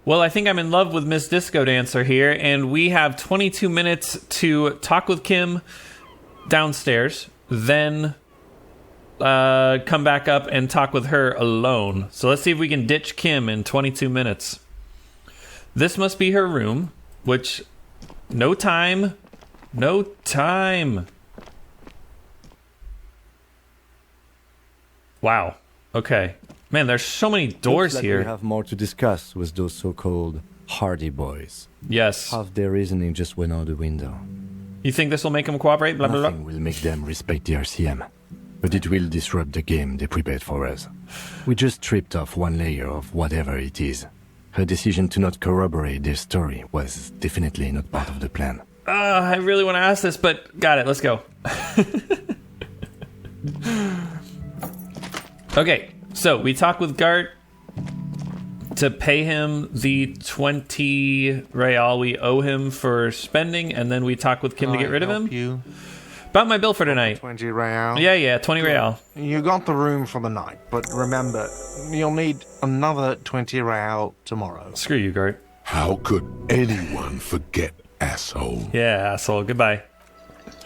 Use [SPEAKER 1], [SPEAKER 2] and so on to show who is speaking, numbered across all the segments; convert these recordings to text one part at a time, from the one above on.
[SPEAKER 1] Well, I think I'm in love with Miss Disco Dancer here, and we have 22 minutes to talk with Kim downstairs, then come back up and talk with her alone. So let's see if we can ditch Kim in 22 minutes. This must be her room, which... No time. No time. Wow. Okay. Man, there's so many doors
[SPEAKER 2] Looks like
[SPEAKER 1] here.
[SPEAKER 2] We have more to discuss with those so-called Hardy boys.
[SPEAKER 1] Yes.
[SPEAKER 2] Half their reasoning just went out the window.
[SPEAKER 1] You think this will make them cooperate? Blah, blah, blah.
[SPEAKER 2] Nothing will make them respect the RCM, but it will disrupt the game they prepared for us. We just stripped off one layer of whatever it is. Her decision to not corroborate their story was definitely not part of the plan.
[SPEAKER 1] I really want to ask this, but got it. Let's go. Okay, so we talked with Gart to pay him the 20 real we owe him for spending, and then we talked with Kim to get rid of him.
[SPEAKER 3] You?
[SPEAKER 1] About my bill for tonight.
[SPEAKER 3] 20 real.
[SPEAKER 1] Yeah, 20 real.
[SPEAKER 3] You got the room for the night, but remember, you'll need another 20 real tomorrow.
[SPEAKER 1] Screw you, Gart.
[SPEAKER 4] How could anyone forget, asshole?
[SPEAKER 1] Yeah, asshole. Goodbye.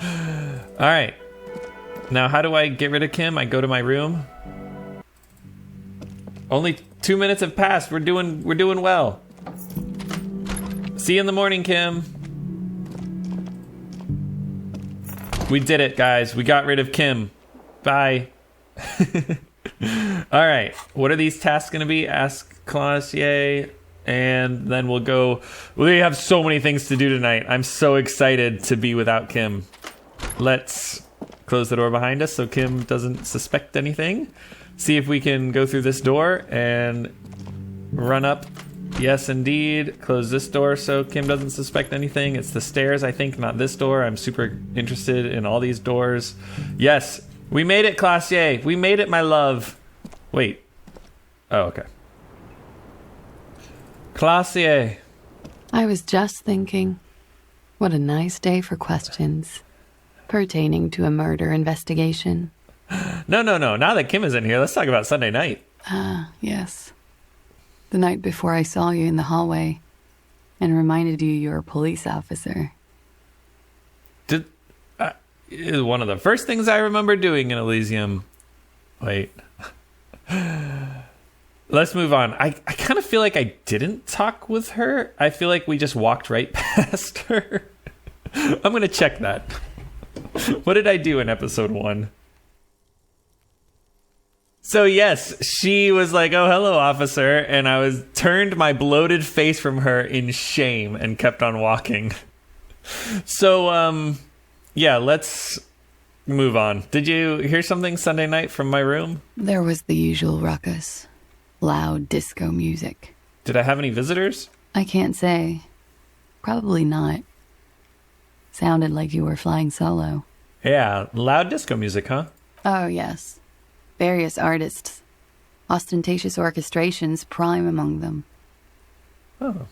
[SPEAKER 1] All right. Now, how do I get rid of Kim? I go to my room. Only 2 minutes have passed. We're doing well. See you in the morning, Kim. We did it, guys. We got rid of Kim. Bye. All right. What are these tasks going to be? Ask Klaasje. And then we'll go. We have so many things to do tonight. I'm so excited to be without Kim. Let's close the door behind us so Kim doesn't suspect anything. See if we can go through this door and run up. Yes, indeed. Close this door so Kim doesn't suspect anything. It's the stairs, I think, not this door. I'm super interested in all these doors. Yes, we made it, Klaasje. We made it, my love. Wait. Oh, okay. Klaasje.
[SPEAKER 5] I was just thinking, what a nice day for questions pertaining to a murder investigation.
[SPEAKER 1] No. Now that Kim is in here, let's talk about Sunday night.
[SPEAKER 5] Yes. The night before I saw you in the hallway and reminded you were a police officer.
[SPEAKER 1] It was one of the first things I remember doing in Elysium. Wait. Let's move on. I kind of feel like I didn't talk with her. I feel like we just walked right past her. I'm going to check that. What did I do in episode 1? So yes, she was like, "Oh, hello, officer," and I turned my bloated face from her in shame and kept on walking. So, yeah, let's move on. Did you hear something Sunday night from my room?
[SPEAKER 5] There was the usual ruckus. Loud disco music.
[SPEAKER 1] Did I have any visitors?
[SPEAKER 5] I can't say. Probably not. Sounded like you were flying solo.
[SPEAKER 1] Yeah, loud disco music, huh?
[SPEAKER 5] Oh, yes. Various artists. Ostentatious orchestrations prime among them.
[SPEAKER 1] Oh.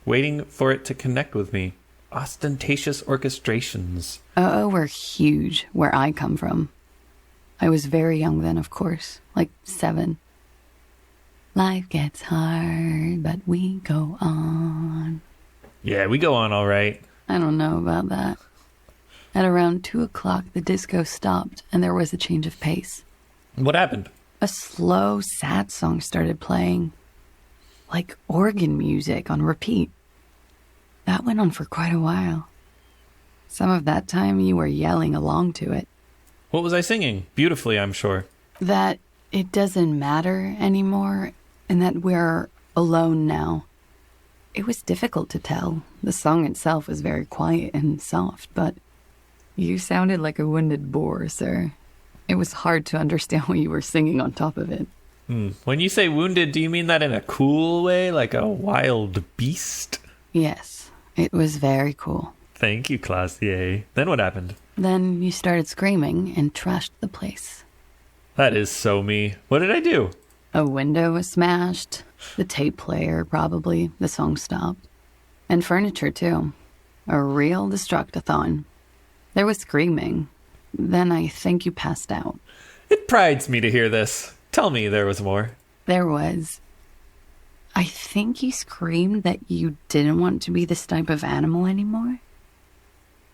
[SPEAKER 1] Waiting for it to connect with me. Ostentatious orchestrations.
[SPEAKER 5] Oh, we're huge where I come from. I was very young then, of course. Like 7. Life gets hard, but we go on.
[SPEAKER 1] Yeah, we go on all right.
[SPEAKER 5] I don't know about that. At around 2 o'clock, the disco stopped and there was a change of pace.
[SPEAKER 1] What happened?
[SPEAKER 5] A slow, sad song started playing. Like organ music on repeat. That went on for quite a while. Some of that time you were yelling along to it.
[SPEAKER 1] What was I singing? Beautifully, I'm sure.
[SPEAKER 5] That it doesn't matter anymore and that we're alone now. It was difficult to tell. The song itself was very quiet and soft, but you sounded like a wounded boar, sir. It was hard to understand what you were singing on top of it.
[SPEAKER 1] When you say wounded, do you mean that in a cool way, like a wild beast?
[SPEAKER 5] Yes, it was very cool.
[SPEAKER 1] Thank you, Klaasje. Then what happened?
[SPEAKER 5] Then you started screaming and trashed the place.
[SPEAKER 1] That is so me. What did I do?
[SPEAKER 5] A window was smashed. The tape player, probably. The song stopped. And furniture, too. A real destructathon. There was screaming. Then I think you passed out.
[SPEAKER 1] It prides me to hear this. Tell me there was more.
[SPEAKER 5] There was. I think you screamed that you didn't want to be this type of animal anymore.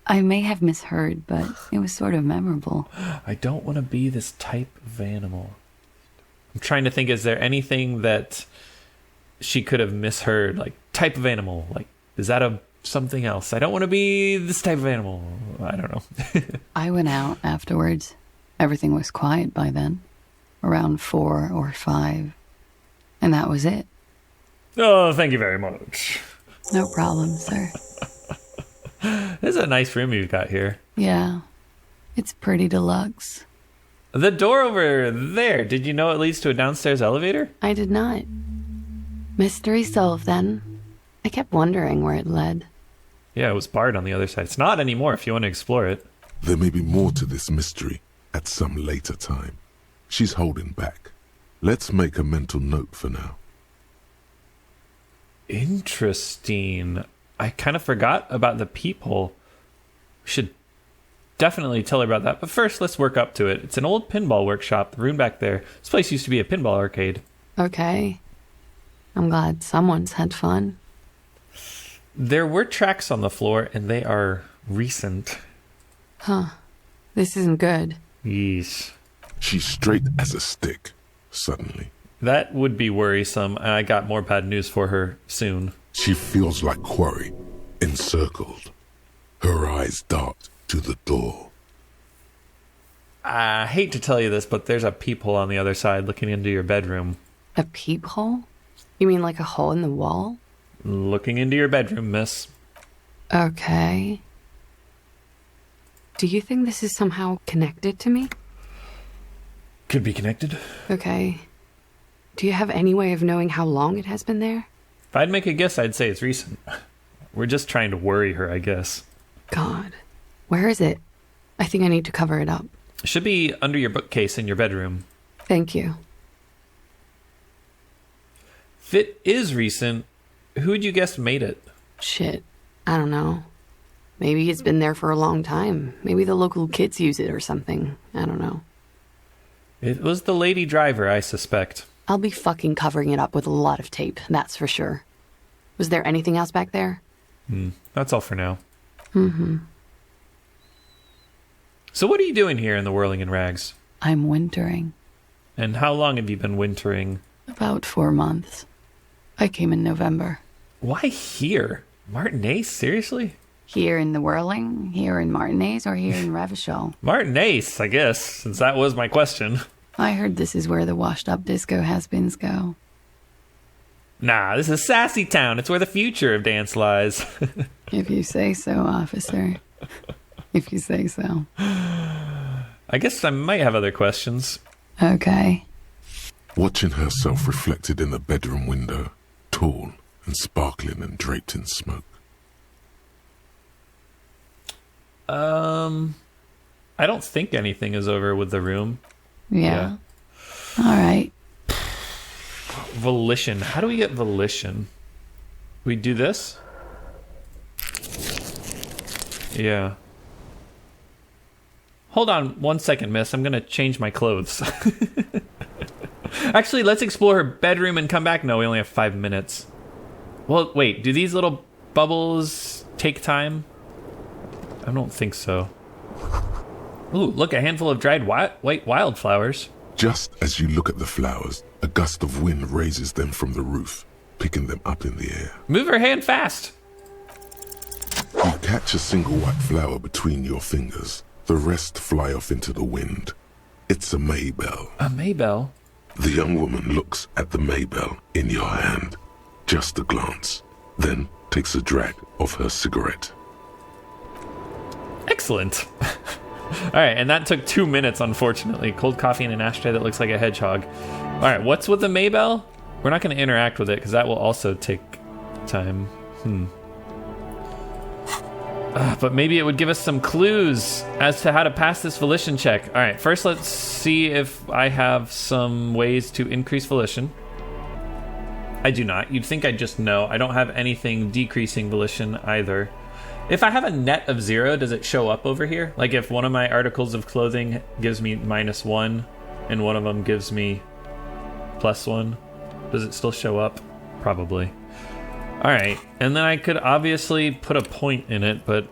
[SPEAKER 5] I may have misheard, but it was sort of memorable.
[SPEAKER 1] I don't want to be this type of animal. I'm trying to think, is there anything that she could have misheard? Like, type of animal. Like, is that something else? I don't want to be this type of animal. I don't know.
[SPEAKER 5] I went out afterwards. Everything was quiet by then. Around 4 or 5. And that was it.
[SPEAKER 1] Oh, thank you very much.
[SPEAKER 5] No problem, sir.
[SPEAKER 1] This is a nice room you've got here.
[SPEAKER 5] Yeah. It's pretty deluxe.
[SPEAKER 1] The door over there, did you know it leads to a downstairs elevator?
[SPEAKER 5] I did not. Mystery solved then. I kept wondering where it led.
[SPEAKER 1] Yeah, it was barred on the other side. It's not anymore if you want to explore it.
[SPEAKER 4] There may be more to this mystery at some later time. She's holding back. Let's make a mental note for now.
[SPEAKER 1] Interesting. I kind of forgot about the peephole. We should definitely tell her about that. But first, let's work up to it. It's an old pinball workshop. The room back there. This place used to be a pinball arcade.
[SPEAKER 5] Okay. I'm glad someone's had fun.
[SPEAKER 1] There were tracks on the floor, and they are recent.
[SPEAKER 5] Huh. This isn't good.
[SPEAKER 1] Yeesh.
[SPEAKER 4] She's straight as a stick, suddenly.
[SPEAKER 1] That would be worrisome, and I got more bad news for her soon.
[SPEAKER 4] She feels like quarry, encircled. Her eyes dart to the door.
[SPEAKER 1] I hate to tell you this, but there's a peephole on the other side looking into your bedroom.
[SPEAKER 5] A peephole? You mean like a hole in the wall?
[SPEAKER 1] Looking into your bedroom, miss.
[SPEAKER 5] Okay. Do you think this is somehow connected to me?
[SPEAKER 1] Could be connected.
[SPEAKER 5] Okay. Do you have any way of knowing how long it has been there?
[SPEAKER 1] If I'd make a guess, I'd say it's recent. We're just trying to worry her, I guess.
[SPEAKER 5] God. Where is it? I think I need to cover it up.
[SPEAKER 1] It should be under your bookcase in your bedroom.
[SPEAKER 5] Thank you.
[SPEAKER 1] If it is recent, who would you guess made it?
[SPEAKER 5] Shit. I don't know. Maybe it's been there for a long time. Maybe the local kids use it or something. I don't know.
[SPEAKER 1] It was the lady driver, I suspect.
[SPEAKER 5] I'll be fucking covering it up with a lot of tape, that's for sure. Was there anything else back there?
[SPEAKER 1] That's all for now.
[SPEAKER 5] Mm-hmm.
[SPEAKER 1] So what are you doing here in the Whirling in Rags?
[SPEAKER 5] I'm wintering.
[SPEAKER 1] And how long have you been wintering?
[SPEAKER 5] About 4 months. I came in November.
[SPEAKER 1] Why here? Martinez? Seriously?
[SPEAKER 5] Here in the Whirling? Here in Martinez? Or here in Revachol?
[SPEAKER 1] Martinez, I guess, since that was my question.
[SPEAKER 5] I heard this is where the washed-up disco has-beens go.
[SPEAKER 1] Nah, this is Sassy Town. It's where the future of dance lies.
[SPEAKER 5] If you say so, officer. If you say so.
[SPEAKER 1] I guess I might have other questions.
[SPEAKER 5] Okay.
[SPEAKER 4] Watching herself reflected in the bedroom window, tall and sparkling and draped in smoke.
[SPEAKER 1] I don't think anything is over with the room.
[SPEAKER 5] Yeah. All right.
[SPEAKER 1] Volition. How do we get volition? We do this? Yeah. Hold on 1 second, miss. I'm gonna change my clothes. Actually, let's explore her bedroom and come back. No, we only have 5 minutes. Well, wait. Do these little bubbles take time? I don't think so. Ooh, look, a handful of dried white wildflowers.
[SPEAKER 4] Just as you look at the flowers, a gust of wind raises them from the roof, picking them up in the air.
[SPEAKER 1] Move her hand fast.
[SPEAKER 4] You catch a single white flower between your fingers. The rest fly off into the wind. It's a Maybell.
[SPEAKER 1] A Maybell?
[SPEAKER 4] The young woman looks at the Maybell in your hand. Just a glance. Then takes a drag of her cigarette.
[SPEAKER 1] Excellent. All right, and that took 2 minutes, unfortunately. Cold coffee in an ashtray that looks like a hedgehog. All right, what's with the Maybell? We're not going to interact with it because that will also take time. But maybe it would give us some clues as to how to pass this volition check. All right, first let's see if I have some ways to increase volition. I do not. You'd think I'd just know. I don't have anything decreasing volition either. If I have a net of 0, does it show up over here? Like if one of my articles of clothing gives me -1 and one of them gives me +1, does it still show up? probably. All right, and then I could obviously put a point in it, but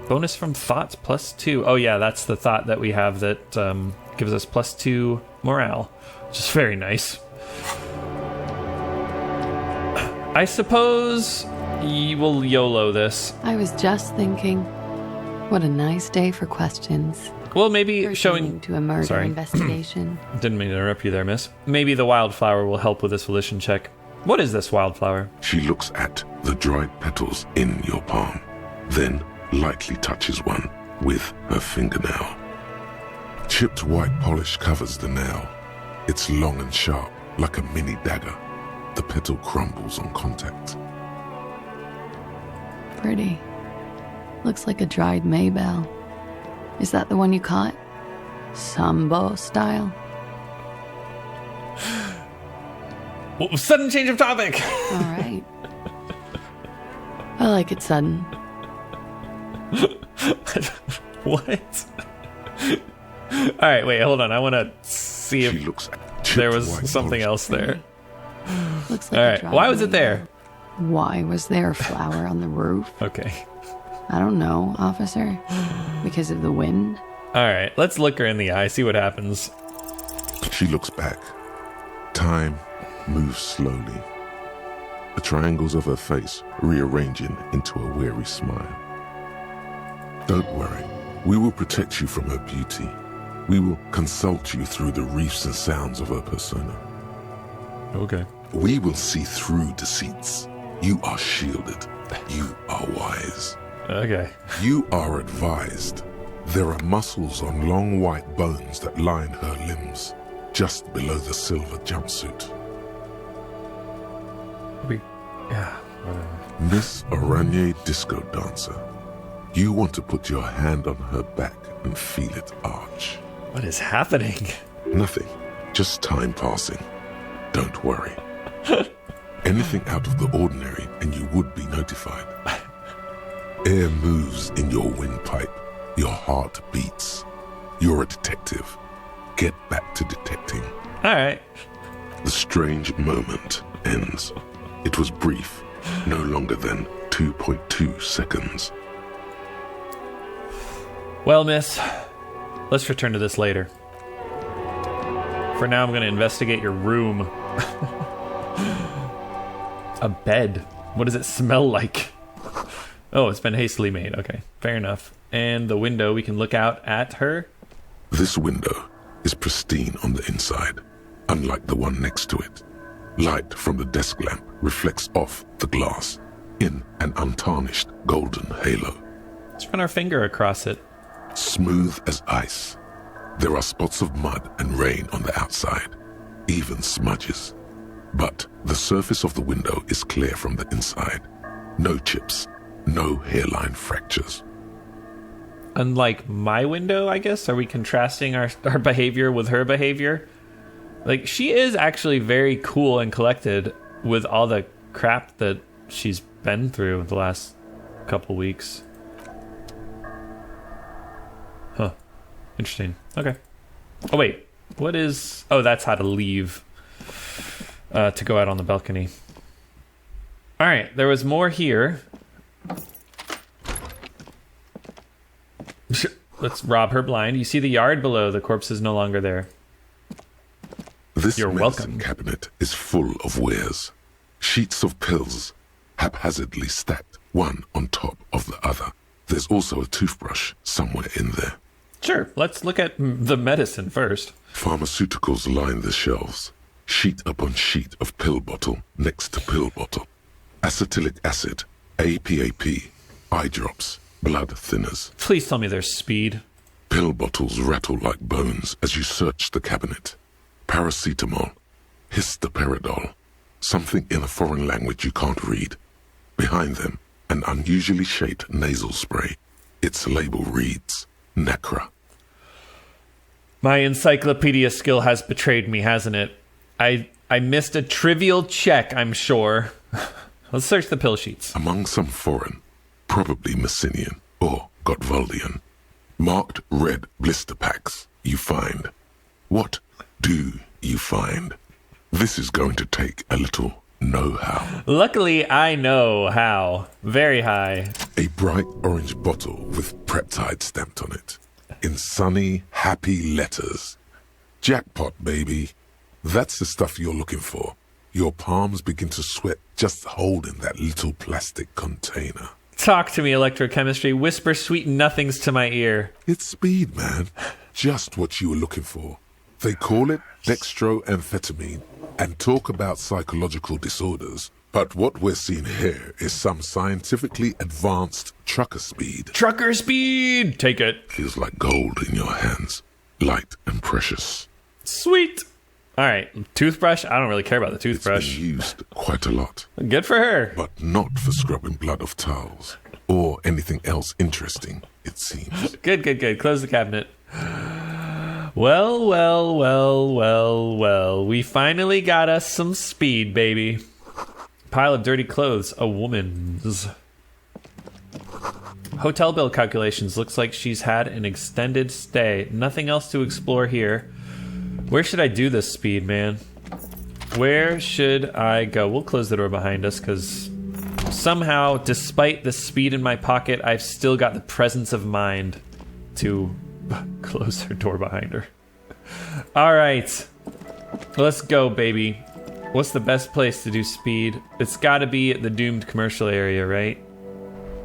[SPEAKER 1] bonus from thoughts +2. Oh yeah, that's the thought that we have that gives us +2 morale, which is very nice. I suppose you will YOLO this.
[SPEAKER 5] I was just thinking, what a nice day for questions.
[SPEAKER 1] Well, maybe
[SPEAKER 5] Pertaining to a murder investigation.
[SPEAKER 1] Didn't mean to interrupt you there, miss. Maybe the wildflower will help with this volition check. What is this wildflower?
[SPEAKER 4] She looks at the dried petals in your palm, then lightly touches one with her fingernail. Chipped white polish covers the nail. It's long and sharp, like a mini dagger. The petal crumbles on contact.
[SPEAKER 5] Pretty. Looks like a dried maybell. Is that the one you caught? Sambo style?
[SPEAKER 1] Well, sudden change of topic!
[SPEAKER 5] All right. I like it sudden.
[SPEAKER 1] What? Alright, wait, hold on. I want to see
[SPEAKER 4] She
[SPEAKER 1] if
[SPEAKER 4] looks at
[SPEAKER 1] there
[SPEAKER 4] chipped
[SPEAKER 1] was
[SPEAKER 4] white
[SPEAKER 1] something
[SPEAKER 4] polish.
[SPEAKER 1] else there.
[SPEAKER 5] Looks like
[SPEAKER 1] All
[SPEAKER 5] a
[SPEAKER 1] right,
[SPEAKER 5] dried
[SPEAKER 1] why was it
[SPEAKER 5] maybell.
[SPEAKER 1] there?
[SPEAKER 5] Why was there a flower on the roof?
[SPEAKER 1] Okay.
[SPEAKER 5] I don't know, officer. Because of the wind?
[SPEAKER 1] Alright, let's look her in the eye, see what happens.
[SPEAKER 4] She looks back. Time moves slowly. The triangles of her face rearranging into a weary smile. Don't worry. We will protect you from her beauty. We will consult you through the reefs and sounds of her persona.
[SPEAKER 1] Okay.
[SPEAKER 4] We will see through deceits. You are shielded. You are wise.
[SPEAKER 1] Okay.
[SPEAKER 4] You are advised. There are muscles on long white bones that line her limbs, just below the silver jumpsuit.
[SPEAKER 1] Yeah, whatever.
[SPEAKER 4] Miss Oranje Disco Dancer, you want to put your hand on her back and feel it arch.
[SPEAKER 1] What is happening?
[SPEAKER 4] Nothing, just time passing. Don't worry. Anything out of the ordinary and you would be notified. Air moves in your windpipe. Your heart beats. You're a detective. Get back to detecting.
[SPEAKER 1] Alright.
[SPEAKER 4] The strange moment ends. It was brief, no longer than 2.2 seconds.
[SPEAKER 1] Well, miss, let's return to this later. For now, I'm going to investigate your room. A bed. What does it smell like? Oh, it's been hastily made. Okay, fair enough. And the window, we can look out at her.
[SPEAKER 4] This window is pristine on the inside, unlike the one next to it. Light from the desk lamp reflects off the glass in an untarnished golden halo.
[SPEAKER 1] Let's run our finger across it.
[SPEAKER 4] Smooth as ice. There are spots of mud and rain on the outside, even smudges. But the surface of the window is clear from the inside. No chips, no hairline fractures.
[SPEAKER 1] Unlike my window, I guess? Are we contrasting our behavior with her behavior? Like, she is actually very cool and collected with all the crap that she's been through the last couple weeks. Huh. Interesting. Okay. Oh, wait. What is... Oh, that's how to leave. To go out on the balcony. Alright, there was more here. Let's rob her blind. You see the yard below. The corpse is no longer there.
[SPEAKER 4] This
[SPEAKER 1] You're
[SPEAKER 4] medicine
[SPEAKER 1] welcome.
[SPEAKER 4] cabinet is full of wares. Sheets of pills, haphazardly stacked, one on top of the other. There's also a toothbrush somewhere in there.
[SPEAKER 1] Sure, let's look at the medicine first.
[SPEAKER 4] Pharmaceuticals line the shelves. Sheet upon sheet of pill bottle next to pill bottle. Acetylic acid, APAP, eye drops, blood thinners.
[SPEAKER 1] Please tell me there's speed.
[SPEAKER 4] Pill bottles rattle like bones as you search the cabinet. Paracetamol, histoperidol, something in a foreign language you can't read. Behind them, an unusually shaped nasal spray. Its label reads, Nacra.
[SPEAKER 1] My encyclopedia skill has betrayed me, hasn't it? I missed a trivial check, I'm sure. Let's search the pill sheets.
[SPEAKER 4] Among some foreign, probably Messinian or Gotwaldian, marked red blister packs you find. What do you find? This is going to take a little know-how.
[SPEAKER 1] Luckily, I know how. Very high.
[SPEAKER 4] A bright orange bottle with Preptide stamped on it. In sunny, happy letters. Jackpot, baby. That's the stuff you're looking for. Your palms begin to sweat just holding that little plastic container.
[SPEAKER 1] Talk to me, electrochemistry. Whisper sweet nothings to my ear.
[SPEAKER 4] It's speed, man. Just what you were looking for. They call it dextroamphetamine and talk about psychological disorders. But what we're seeing here is some scientifically advanced trucker speed.
[SPEAKER 1] Trucker speed! Take it.
[SPEAKER 4] Feels like gold in your hands. Light and precious.
[SPEAKER 1] Sweet. All right, toothbrush. I don't really care about the
[SPEAKER 4] It's
[SPEAKER 1] toothbrush.
[SPEAKER 4] been used quite a lot.
[SPEAKER 1] Good for her.
[SPEAKER 4] But not for scrubbing blood off towels. Or anything else interesting, it seems.
[SPEAKER 1] Good, good, good. Close the cabinet. Well, well, well, well, well. We finally got us some speed, baby. Pile of dirty clothes. A woman's. Hotel bill calculations. Looks like she's had an extended stay. Nothing else to explore here. Where should I do this speed, man? Where should I go? We'll close the door behind us because somehow, despite the speed in my pocket, I've still got the presence of mind to close her door behind her. All right. Let's go, baby. What's the best place to do speed? It's got to be at the doomed commercial area, right?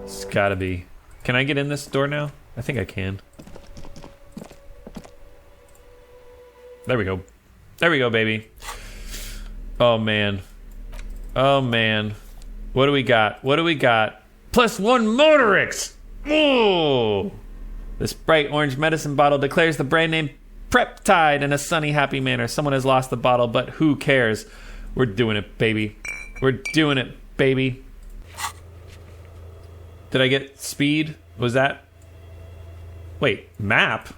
[SPEAKER 1] It's got to be. Can I get in this door now? I think I can. There we go. There we go, baby. Oh, man. Oh, man. What do we got? What do we got? +1 Motorix! Ooh! This bright orange medicine bottle declares the brand name Preptide in a sunny, happy manner. Someone has lost the bottle, but who cares? We're doing it, baby. We're doing it, baby. Did I get speed? Was that... Wait, map?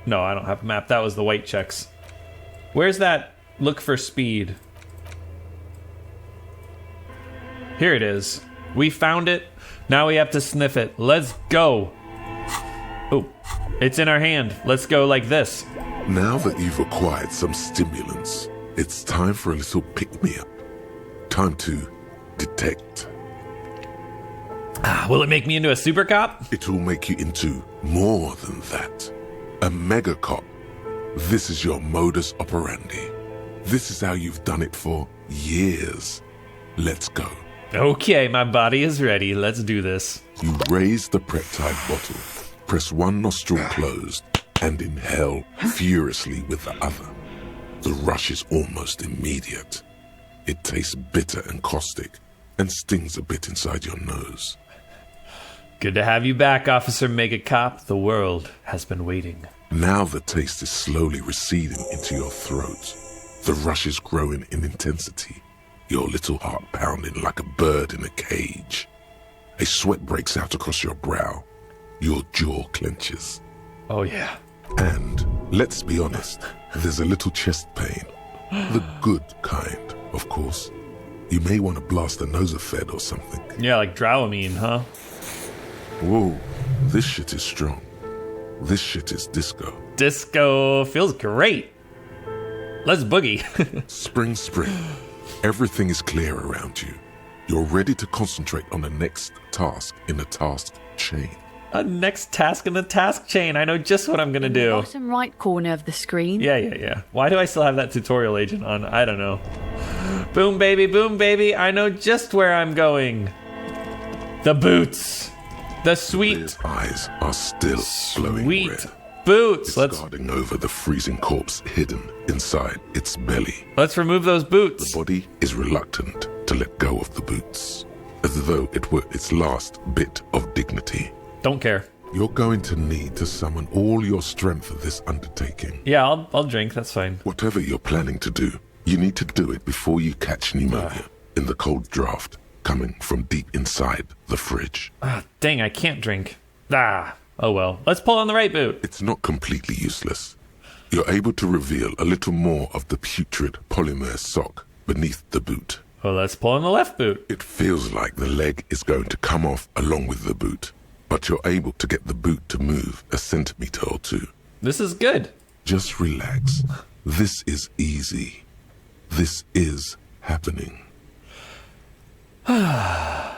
[SPEAKER 1] No, I don't have a map. That was the white checks. Where's that look for speed? Here it is. We found it. Now we have to sniff it. Let's go. Oh, it's in our hand. Let's go like this.
[SPEAKER 4] Now that you've acquired some stimulants, it's time for a little pick-me-up. Time to detect.
[SPEAKER 1] Will it make me into a super cop?
[SPEAKER 4] It will make you into more than that. A mega cop. This is your modus operandi. This is how you've done it for years. Let's go.
[SPEAKER 1] Okay, my body is ready. Let's do this.
[SPEAKER 4] You raise the Preptide bottle, press one nostril closed, and inhale furiously with the other. The rush is almost immediate. It tastes bitter and caustic, and stings a bit inside your nose.
[SPEAKER 1] Good to have you back, Officer Mega Cop. The world has been waiting.
[SPEAKER 4] Now the taste is slowly receding into your throat. The rush is growing in intensity, your little heart pounding like a bird in a cage. A sweat breaks out across your brow. Your jaw clenches.
[SPEAKER 1] Oh, yeah.
[SPEAKER 4] And, let's be honest, there's a little chest pain. The good kind, of course. You may want to blast a nosophed or something.
[SPEAKER 1] Yeah, like Dramamine, huh?
[SPEAKER 4] Whoa, this shit is strong. This shit is disco.
[SPEAKER 1] Disco feels great. Let's boogie.
[SPEAKER 4] Spring. Everything is clear around you. You're ready to concentrate on the next task in the task chain.
[SPEAKER 1] A next task in the task chain. I know just what I'm gonna do.
[SPEAKER 6] Bottom right corner of the screen.
[SPEAKER 1] Yeah. Why do I still have that tutorial agent on? I don't know. Boom, baby. I know just where I'm going. The boots. The sweet,
[SPEAKER 4] His eyes are still glowing
[SPEAKER 1] sweet
[SPEAKER 4] red.
[SPEAKER 1] boots.
[SPEAKER 4] It's guarding over the freezing corpse hidden inside its belly.
[SPEAKER 1] Let's remove those boots.
[SPEAKER 4] The body is reluctant to let go of the boots, as though it were its last bit of dignity.
[SPEAKER 1] Don't care.
[SPEAKER 4] You're going to need to summon all your strength for this undertaking.
[SPEAKER 1] Yeah, I'll drink. That's fine.
[SPEAKER 4] Whatever you're planning to do, you need to do it before you catch pneumonia in the cold draft coming from deep inside the fridge.
[SPEAKER 1] Dang, I can't drink. Oh well. Let's pull on the right boot.
[SPEAKER 4] It's not completely useless. You're able to reveal a little more of the putrid polymer sock beneath the boot.
[SPEAKER 1] Well, let's pull on the left boot.
[SPEAKER 4] It feels like the leg is going to come off along with the boot, but you're able to get the boot to move a centimeter or two.
[SPEAKER 1] This is good.
[SPEAKER 4] Just relax. This is easy. This is happening.
[SPEAKER 1] I'm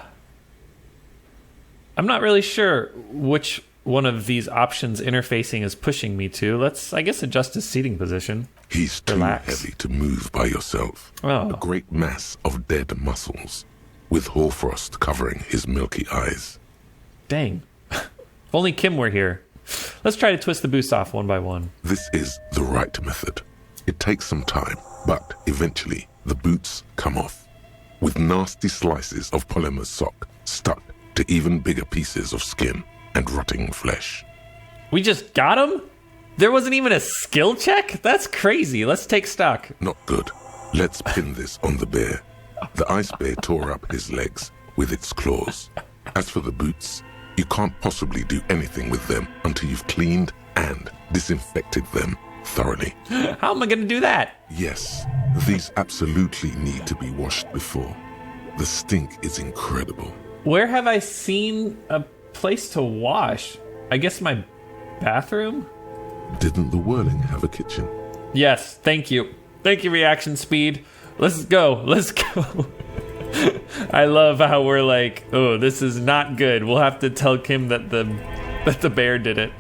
[SPEAKER 1] not really sure which one of these options interfacing is pushing me to. Let's, I guess, adjust his seating position.
[SPEAKER 4] He's too
[SPEAKER 1] Relax.
[SPEAKER 4] heavy to move by yourself.
[SPEAKER 1] Oh.
[SPEAKER 4] A great mass of dead muscles, with hoarfrost covering his milky eyes.
[SPEAKER 1] Dang. If only Kim were here. Let's try to twist the boost off one by one.
[SPEAKER 4] This is the right method. It takes some time, but eventually the boots come off, with nasty slices of polymer sock stuck to even bigger pieces of skin and rotting flesh.
[SPEAKER 1] We just got him? There wasn't even a skill check? That's crazy. Let's take stock.
[SPEAKER 4] Not good. Let's pin this on the bear. The ice bear tore up his legs with its claws. As for the boots, you can't possibly do anything with them until you've cleaned and disinfected them thoroughly.
[SPEAKER 1] How am I going to do that?
[SPEAKER 4] Yes, these absolutely need to be washed before. The stink is incredible.
[SPEAKER 1] Where have I seen a place to wash? I guess my bathroom?
[SPEAKER 4] Didn't the Whirling have a kitchen?
[SPEAKER 1] Yes, thank you. Thank you, Reaction Speed. Let's go. Let's go. I love how we're like, oh, this is not good. We'll have to tell Kim that the bear did it.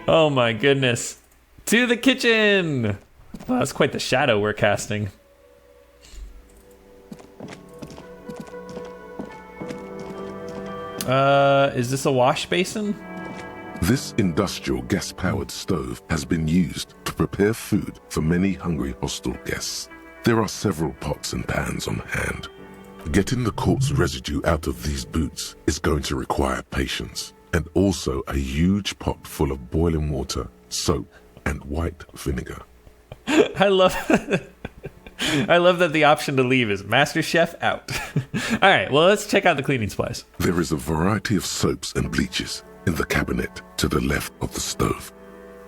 [SPEAKER 1] Oh my goodness. To the kitchen. Wow, that's quite the shadow we're casting. Is this a wash basin?
[SPEAKER 4] This industrial gas-powered stove has been used to prepare food for many hungry hostel guests. There are several pots and pans on hand. Getting the corpse residue out of these boots is going to require patience, and also a huge pot full of boiling water, soap, and white vinegar.
[SPEAKER 1] I love that the option to leave is Master Chef out. All right, well, let's check out the cleaning supplies.
[SPEAKER 4] There is a variety of soaps and bleaches in the cabinet to the left of the stove.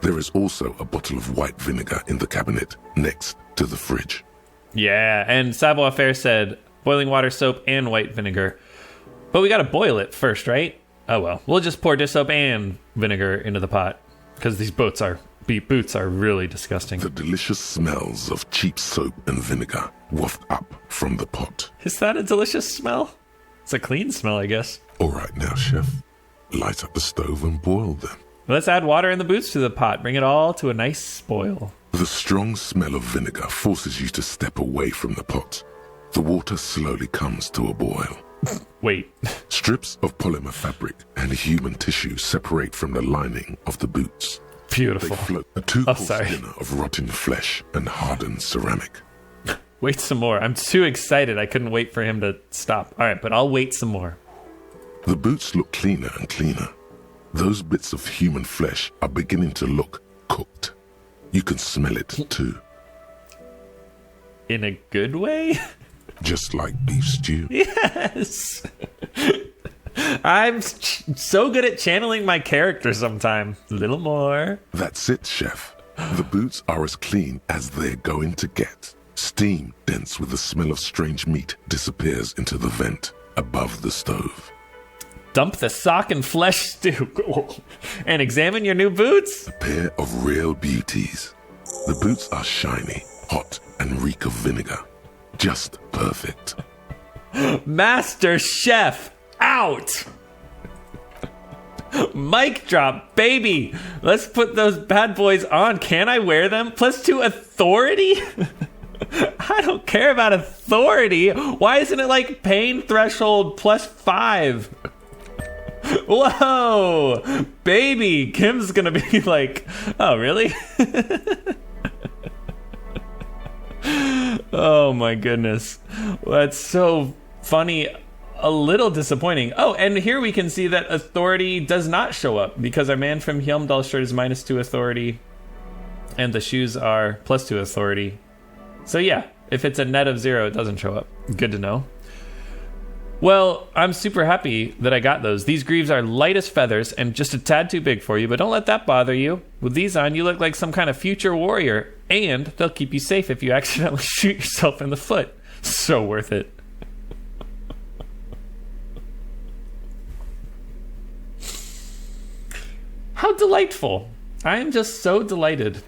[SPEAKER 4] There is also a bottle of white vinegar in the cabinet next to the fridge.
[SPEAKER 1] Yeah, and Savoir Faire said boiling water, soap, and white vinegar. But we gotta boil it first, right? Oh well, we'll just pour dish soap and vinegar into the pot, because these boots are really disgusting.
[SPEAKER 4] The delicious smells of cheap soap and vinegar waft up from the pot.
[SPEAKER 1] Is that a delicious smell? It's a clean smell, I guess.
[SPEAKER 4] All right now, chef. Light up the stove and boil them.
[SPEAKER 1] Let's add water and the boots to the pot. Bring it all to a nice boil.
[SPEAKER 4] The strong smell of vinegar forces you to step away from the pot. The water slowly comes to a boil.
[SPEAKER 1] Wait.
[SPEAKER 4] Strips of polymer fabric and human tissue separate from the lining of the boots. They
[SPEAKER 1] Beautiful.
[SPEAKER 4] float a two-course
[SPEAKER 1] sorry.
[SPEAKER 4] dinner of rotten flesh and hardened ceramic.
[SPEAKER 1] Wait some more. I'm too excited. I couldn't wait for him to stop. All right, but I'll wait some more.
[SPEAKER 4] The boots look cleaner and cleaner. Those bits of human flesh are beginning to look cooked. You can smell it too,
[SPEAKER 1] In a good way?
[SPEAKER 4] just like beef stew.
[SPEAKER 1] Yes. I'm so good at channeling my character sometime. A little more.
[SPEAKER 4] That's it, chef. The boots are as clean as they're going to get. Steam, dense with the smell of strange meat, disappears into the vent above the stove.
[SPEAKER 1] Dump the sock and flesh stew. And examine your new boots.
[SPEAKER 4] A pair of real beauties. The boots are shiny, hot, and reek of vinegar. Just perfect.
[SPEAKER 1] Master Chef out. Mic drop, baby. Let's put those bad boys on. Can I wear them? +2 authority? I don't care about authority. Why isn't it like pain threshold +5? Whoa, baby. Kim's gonna be like, oh, really? Oh my goodness. That's so funny. A little disappointing. Oh, and here we can see that authority does not show up because our man from Hjelmdal shirt is -2 authority and the shoes are +2 authority. So yeah, if it's a net of 0, it doesn't show up. Good to know. Well, I'm super happy that I got those. These greaves are light as feathers and just a tad too big for you, but don't let that bother you. With these on, you look like some kind of future warrior, and they'll keep you safe if you accidentally shoot yourself in the foot. So worth it. How delightful. I am just so delighted.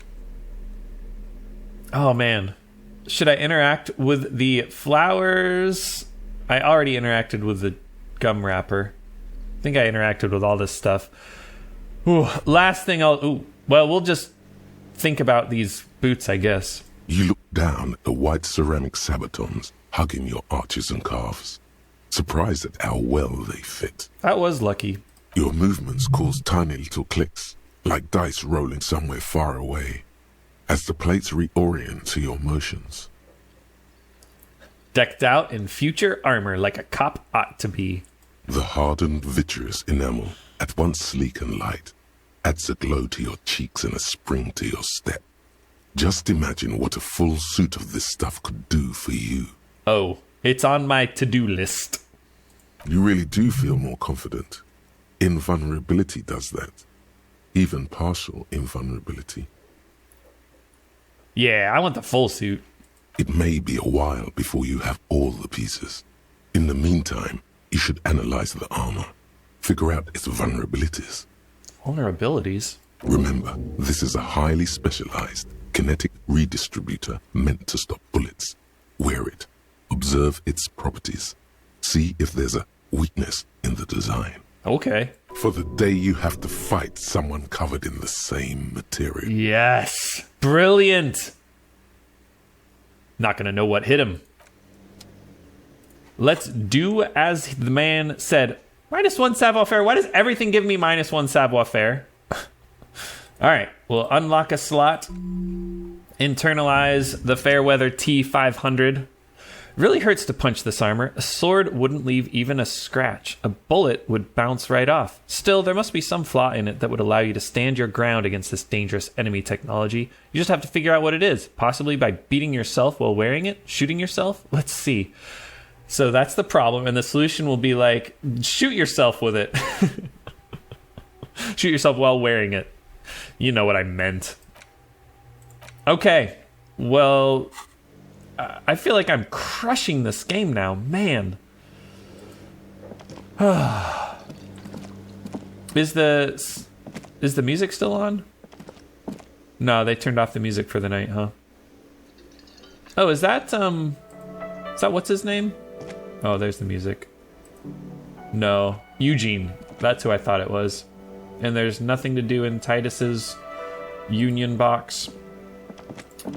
[SPEAKER 1] Oh, man. Should I interact with the flowers? I already interacted with the gum wrapper. I think I interacted with all this stuff. Ooh, last thing well, we'll just think about these boots, I guess.
[SPEAKER 4] You look down at the white ceramic sabatons hugging your arches and calves, surprised at how well they fit.
[SPEAKER 1] That was lucky.
[SPEAKER 4] Your movements cause tiny little clicks, like dice rolling somewhere far away, as the plates reorient to your motions.
[SPEAKER 1] Decked out in future armor like a cop ought to be.
[SPEAKER 4] The hardened vitreous enamel, at once sleek and light, adds a glow to your cheeks and a spring to your step. Just imagine what a full suit of this stuff could do for you.
[SPEAKER 1] Oh, it's on my to-do list.
[SPEAKER 4] You really do feel more confident. Invulnerability does that. Even partial invulnerability.
[SPEAKER 1] Yeah, I want the full suit.
[SPEAKER 4] It may be a while before you have all the pieces. In the meantime, you should analyze the armor. Figure out its vulnerabilities.
[SPEAKER 1] Vulnerabilities?
[SPEAKER 4] Remember, this is a highly specialized kinetic redistributor meant to stop bullets. Wear it. Observe its properties. See if there's a weakness in the design.
[SPEAKER 1] Okay.
[SPEAKER 4] For the day you have to fight someone covered in the same material.
[SPEAKER 1] Yes. Brilliant. Not gonna know what hit him. Let's do as the man said. -1 savoir-faire. Why does everything give me -1 savoir-faire? All right. We'll unlock a slot. Internalize the Fairweather T500. Really hurts to punch this armor. A sword wouldn't leave even a scratch. A bullet would bounce right off. Still, there must be some flaw in it that would allow you to stand your ground against this dangerous enemy technology. You just have to figure out what it is. Possibly by beating yourself while wearing it? Shooting yourself? Let's see. So that's the problem, and the solution will be like, shoot yourself with it. Shoot yourself while wearing it. You know what I meant. Okay. Well, I feel like I'm crushing this game now. Man. Is the music still on? No, they turned off the music for the night, huh? Oh, is that what's his name? Oh, there's the music. No, Eugene. That's who I thought it was. And there's nothing to do in Titus's union box.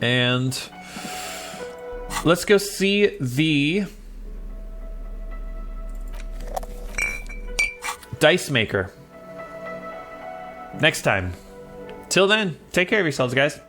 [SPEAKER 1] And let's go see the dice maker next time. Till then, take care of yourselves, guys.